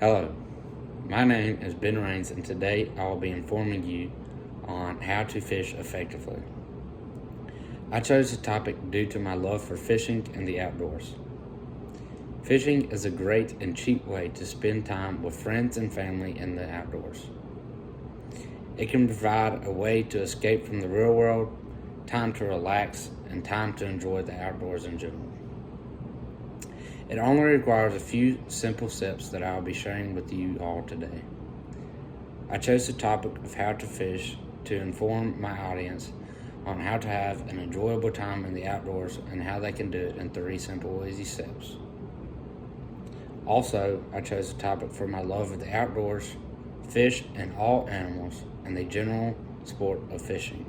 Hello, my name is Ben Rains, and today I will be informing you on how to fish effectively. I chose the topic due to my love for fishing and the outdoors. Fishing is a great and cheap way to spend time with friends and family in the outdoors. It can provide a way to escape from the real world, time to relax, and time to enjoy the outdoors in general. It only requires a few simple steps that I will be sharing with you all today. I chose the topic of how to fish to inform my audience on how to have an enjoyable time in the outdoors and how they can do it in 3 simple, easy steps. Also, I chose the topic for my love of the outdoors, fish and all animals, and the general sport of fishing.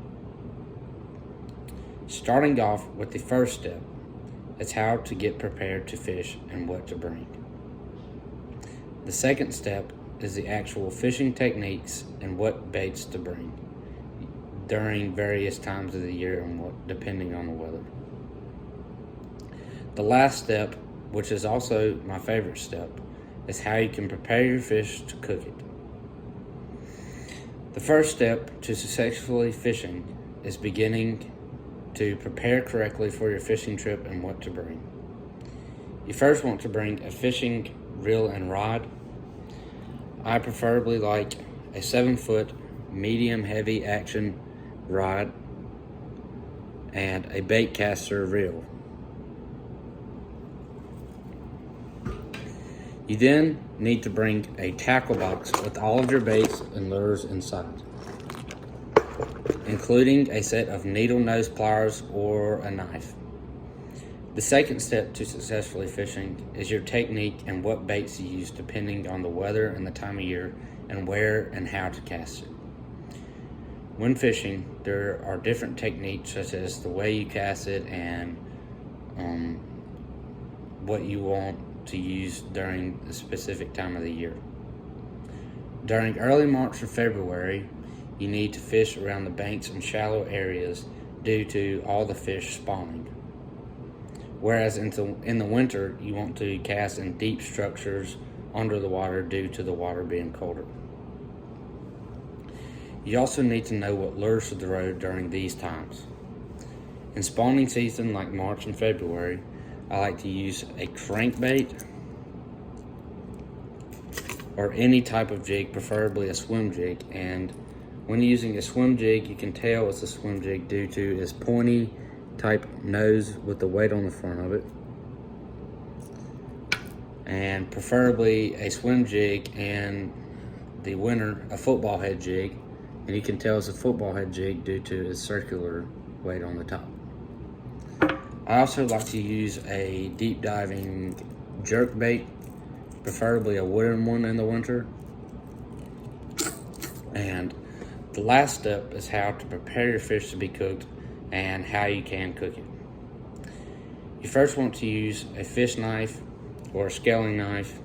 Starting off with the first step, it's how to get prepared to fish and what to bring. The second step is the actual fishing techniques and what baits to bring during various times of the year and depending on the weather. The last step, which is also my favorite step, is how you can prepare your fish to cook it. The first step to successfully fishing is beginning to prepare correctly for your fishing trip and what to bring. You first want to bring a fishing reel and rod. I preferably like a 7-foot medium heavy action rod and a bait caster reel. You then need to bring a tackle box with all of your baits and lures inside, including a set of needle nose pliers or a knife. The second step to successfully fishing is your technique and what baits you use depending on the weather and the time of year and where and how to cast it. When fishing, there are different techniques such as the way you cast it and what you want to use during the specific time of the year. During early March or February, you need to fish around the banks and shallow areas due to all the fish spawning. Whereas in the winter, you want to cast in deep structures under the water due to the water being colder. You also need to know what lures to throw during these times. In spawning season like March and February, I like to use a crankbait or any type of jig, preferably a swim jig. And when using a swim jig, you can tell it's a swim jig due to its pointy type nose with the weight on the front of it. And preferably a swim jig, and the winter a football head jig. And you can tell it's a football head jig due to its circular weight on the top. I also like to use a deep diving jerk bait, preferably a wooden one in the winter. And the last step is how to prepare your fish to be cooked and how you can cook it. You first want to use a fish knife or a scaling knife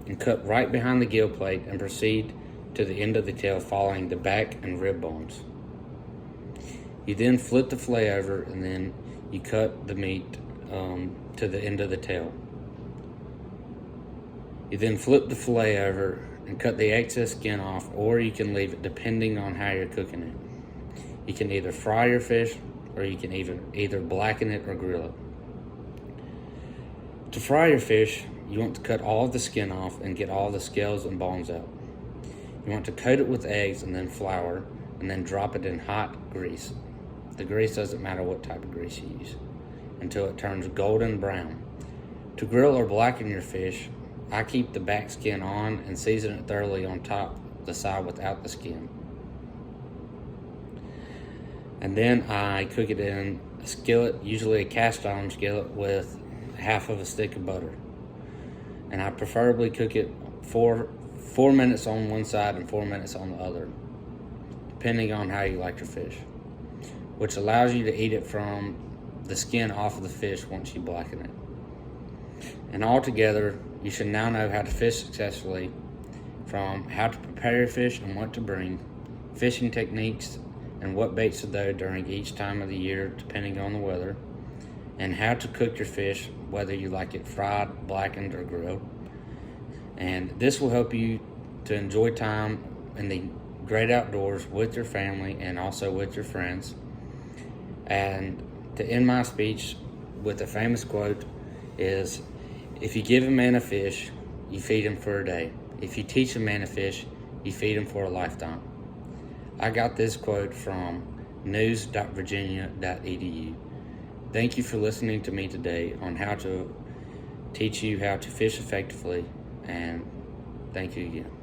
and cut right behind the gill plate and proceed to the end of the tail, following the back and rib bones. You then flip the fillet over and then you cut the meat to the end of the tail. You then flip the fillet over and cut the excess skin off, or you can leave it depending on how you're cooking it. You can either fry your fish or you can either blacken it or grill it. To fry your fish, you want to cut all of the skin off and get all the scales and bones out. You want to coat it with eggs and then flour and then drop it in hot grease. The grease doesn't matter what type of grease you use, until it turns golden brown. To grill or blacken your fish, I keep the back skin on and season it thoroughly on the side without the skin. And then I cook it in a skillet, usually a cast iron skillet with half of a stick of butter. And I preferably cook it 4 minutes on one side and 4 minutes on the other, depending on how you like your fish, which allows you to eat it from the skin off of the fish once you blacken it. And altogether, you should now know how to fish successfully, from how to prepare your fish and what to bring, fishing techniques and what baits to throw during each time of the year depending on the weather, and how to cook your fish, whether you like it fried, blackened, or grilled, And this will help you to enjoy time in the great outdoors with your family and also with your friends. And to end my speech with a famous quote is, if you give a man a fish, you feed him for a day. If you teach a man to fish, you feed him for a lifetime. I got this quote from news.virginia.edu. Thank you for listening to me today on how to teach you how to fish effectively, and thank you again.